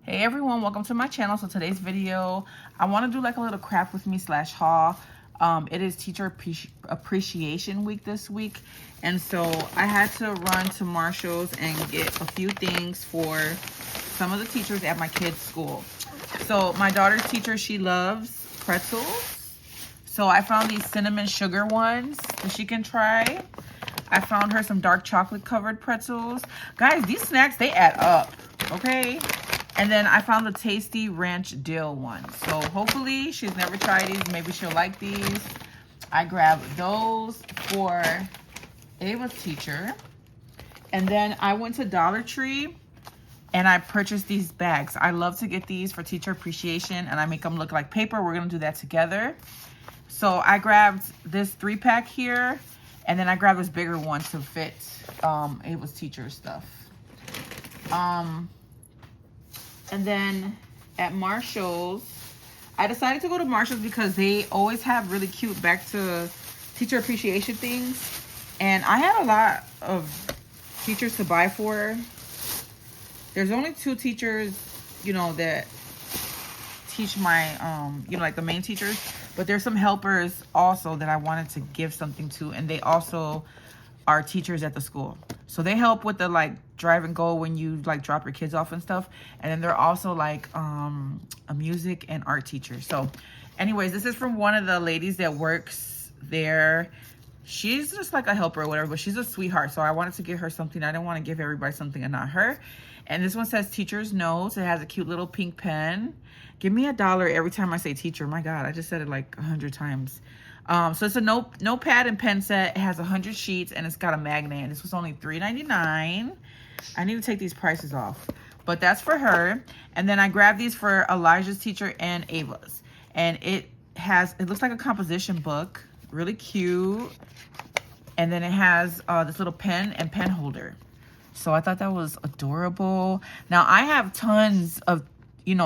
Hey everyone, welcome to my channel. So today's video, I want to do like a little craft with me / haul. It is Teacher Appreciation Week this week. And so I had to run to Marshall's and get a few things for some of the teachers at my kids' school. So my daughter's teacher, she loves pretzels. So I found these cinnamon sugar ones that she can try. I found her some dark chocolate covered pretzels. Guys, these snacks, they add up, okay? And then I found the tasty ranch dill one. So hopefully she's never tried these. Maybe she'll like these. I grabbed those for Ava's teacher. And then I went to Dollar Tree and I purchased these bags. I love to get these for teacher appreciation and I make them look like paper. We're gonna do that together. So I grabbed this 3-pack here and then I grabbed this bigger one to fit Ava's teacher stuff. And then at Marshall's, I decided to go to Marshall's because they always have really cute back to teacher appreciation things. And I had a lot of teachers to buy for. There's only 2 teachers, that teach my, like the main teachers. But there's some helpers also that I wanted to give something to. And they also are teachers at the school. So they help with the like drive and go when you like drop your kids off and stuff. And then they're also like a music and art teacher. So anyways, this is from one of the ladies that works there. She's just like a helper or whatever, but she's a sweetheart. So I wanted to give her something. I didn't want to give everybody something and not her. And this one says Teacher's Notes. It has a cute little pink pen. Give me $1 every time I say teacher. My God, I just said it like 100 times. So it's a notepad and pen set. It has 100 sheets and it's got a magnet. This was only $3.99. I need to take these prices off, but that's for her. And then I grabbed these for Elijah's teacher and Ava's. And it looks like a composition book, really cute. And then it has this little pen and pen holder. So I thought that was adorable. Now I have tons of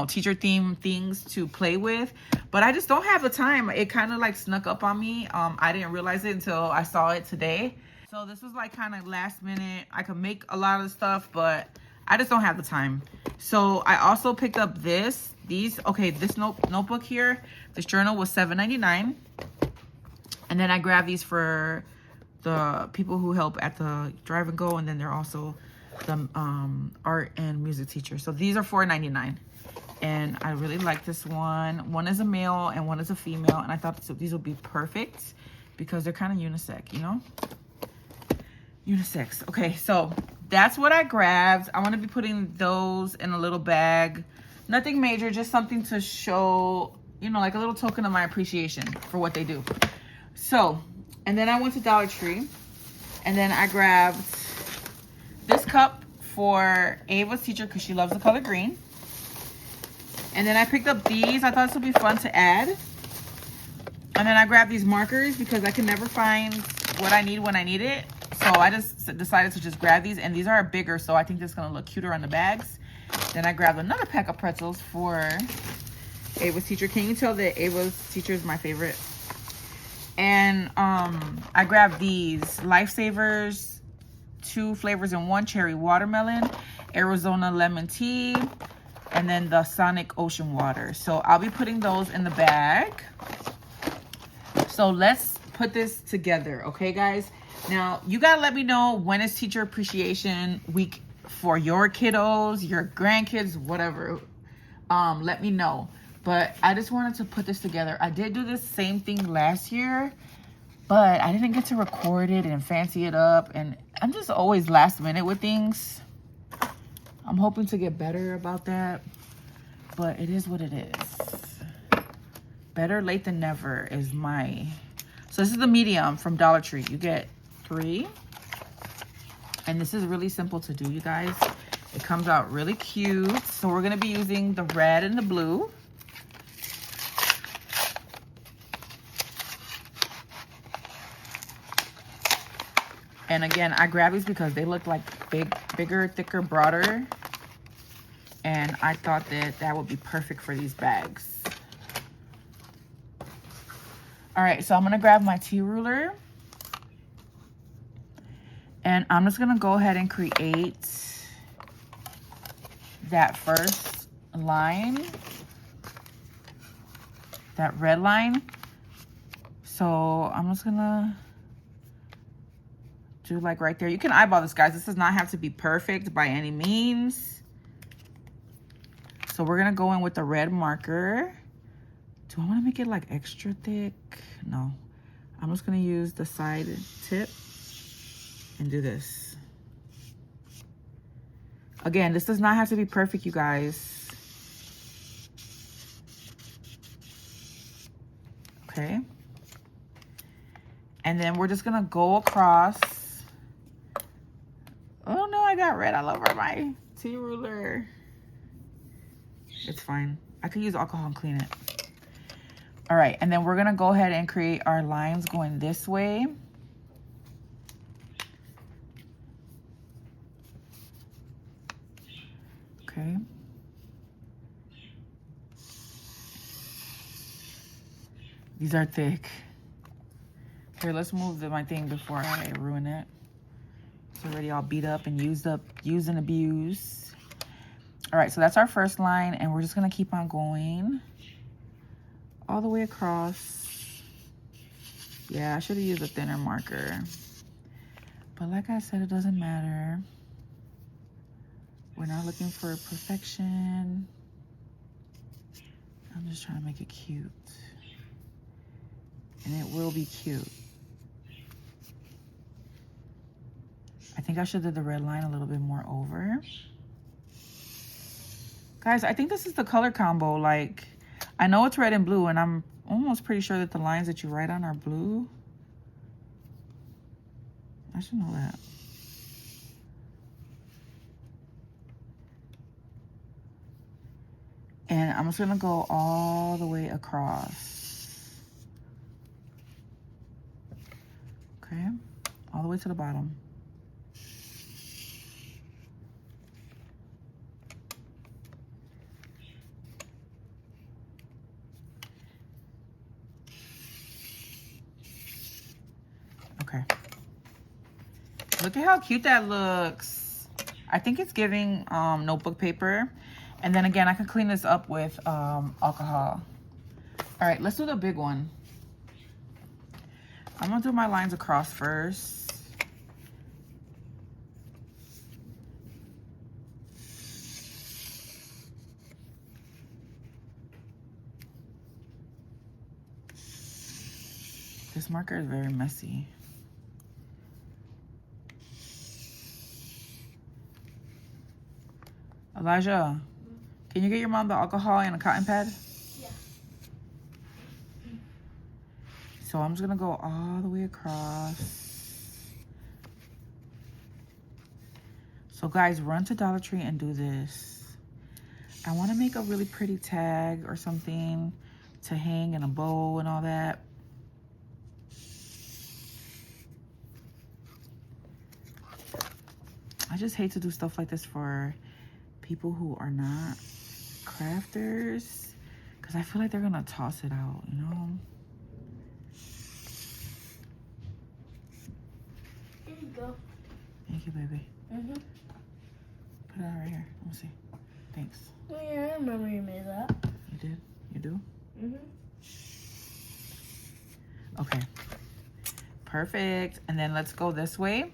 teacher theme things to play with, but I just don't have the time. It kind of like snuck up on me. I didn't realize it until I saw it today. So this was like kind of last minute. I could make a lot of stuff, but I just don't have the time. So I also picked up this notebook here. This journal was $7.99. And then I grabbed these for the people who help at the drive and go, and then they're also the art and music teacher. So these are $4.99. And I really like this one. One is a male and one is a female. And I thought these would be perfect because they're kind of unisex, Unisex. Okay, so that's what I grabbed. I want to be putting those in a little bag. Nothing major, just something to show, like a little token of my appreciation for what they do. So, and then I went to Dollar Tree. And then I grabbed this cup for Ava's teacher because she loves the color green. And then I picked up these. I thought this would be fun to add. And then I grabbed these markers because I can never find what I need when I need it. So I just decided to just grab these. And these are bigger, so I think this is going to look cuter on the bags. Then I grabbed another pack of pretzels for Ava's teacher. Can you tell that Ava's teacher is my favorite? And I grabbed these Lifesavers, 2 flavors in 1, cherry watermelon, Arizona lemon tea, and then the Sonic Ocean Water. So I'll be putting those in the bag. So let's put this together, okay, guys? Now, you gotta let me know when is Teacher Appreciation Week for your kiddos, your grandkids, whatever. Let me know. But I just wanted to put this together. I did do this same thing last year, but I didn't get to record it and fancy it up. And I'm just always last minute with things. I'm hoping to get better about that, but it is what it is. Better late than never is my... So this is the medium from Dollar Tree. You get 3. And this is really simple to do, you guys. It comes out really cute. So we're gonna be using the red and the blue. And again, I grabbed these because they look like bigger, thicker, broader. And I thought that would be perfect for these bags. All right, so I'm gonna grab my tea ruler. And I'm just gonna go ahead and create that first line, that red line. So I'm just gonna do like right there. You can eyeball this, guys. This does not have to be perfect by any means. So we're gonna go in with the red marker. Do I wanna make it like extra thick? No. I'm just gonna use the side tip and do this. Again, this does not have to be perfect, you guys. Okay. And then we're just gonna go across. Oh no, I got red all over my tea ruler. It's fine. I could use alcohol and clean it. All right, and then we're gonna go ahead and create our lines going this way. Okay. These are thick. Here, let's move my thing before I ruin it. It's already all beat up and used and abused. All right, so that's our first line, and we're just gonna keep on going all the way across. Yeah, I should have used a thinner marker. But like I said, it doesn't matter. We're not looking for perfection. I'm just trying to make it cute. And it will be cute. I think I should do the red line a little bit more over. Guys, I think this is the color combo. Like, I know it's red and blue, and I'm almost pretty sure that the lines that you write on are blue. I should know that. And I'm just gonna go all the way across. Okay, all the way to the bottom. Okay. Look at how cute that looks. I think it's giving notebook paper. And then again, I can clean this up with alcohol. All right, let's do the big one. I'm gonna do my lines across first. This marker is very messy. Elijah, can you get your mom the alcohol and a cotton pad? Yeah. So I'm just gonna go all the way across. So guys, run to Dollar Tree and do this. I wanna make a really pretty tag or something to hang in a bow and all that. I just hate to do stuff like this for people who are not crafters, because I feel like they're gonna toss it out, you know? Here you go. Thank you, baby. Mm-hmm. Put it on right here. Let me see. Thanks. Oh, yeah, I remember you made that. You did? You do? Mm-hmm. Okay. Perfect. And then let's go this way.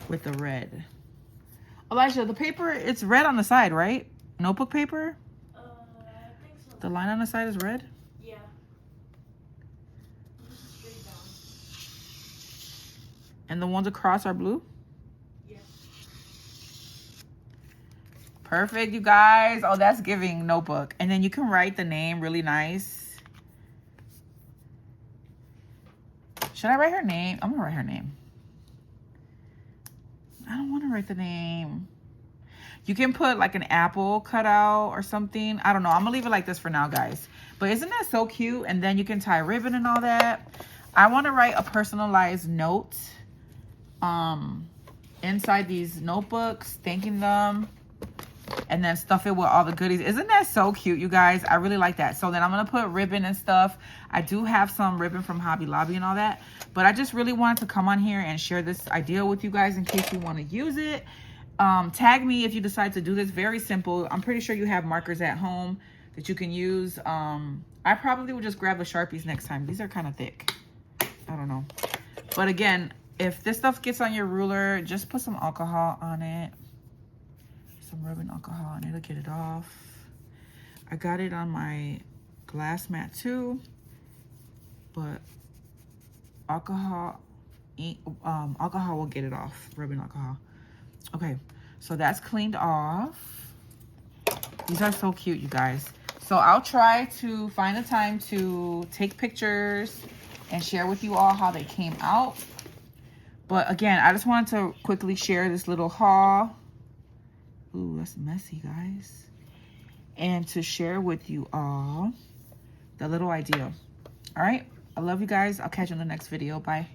With the red. Elijah, the paper, it's red on the side, right? Notebook paper? I think so. The line on the side is red? Yeah. This is straight down. And the ones across are blue? Yeah. Perfect, you guys. Oh, that's giving notebook. And then you can write the name really nice. Should I write her name? I'm gonna write her name. I don't want to write the name. You can put like an apple cutout or something. I don't know. I'm gonna leave it like this for now, guys. But isn't that so cute? And then you can tie ribbon and all that. I want to write a personalized note inside these notebooks, thanking them and then stuff it with all the goodies. Isn't that so cute, you guys? I really like that. So then I'm going to put ribbon and stuff. I do have some ribbon from Hobby Lobby and all that, but I just really wanted to come on here and share this idea with you guys in case you want to use it. Tag me if you decide to do this. Very simple. I'm pretty sure you have markers at home that you can use. I probably will just grab the Sharpies next time. These are kind of thick. I don't know. But again, if this stuff gets on your ruler, just put some alcohol on it. Some rubbing alcohol and it'll get it off. I got it on my glass mat too, but alcohol will get it off. Rubbing alcohol. Okay, so that's cleaned off. These are so cute, you guys. So I'll try to find a time to take pictures and share with you all how they came out. But again, I just wanted to quickly share this little haul. Ooh, that's messy, guys. And to share with you all the little idea. All right, I love you guys. I'll catch you in the next video. Bye.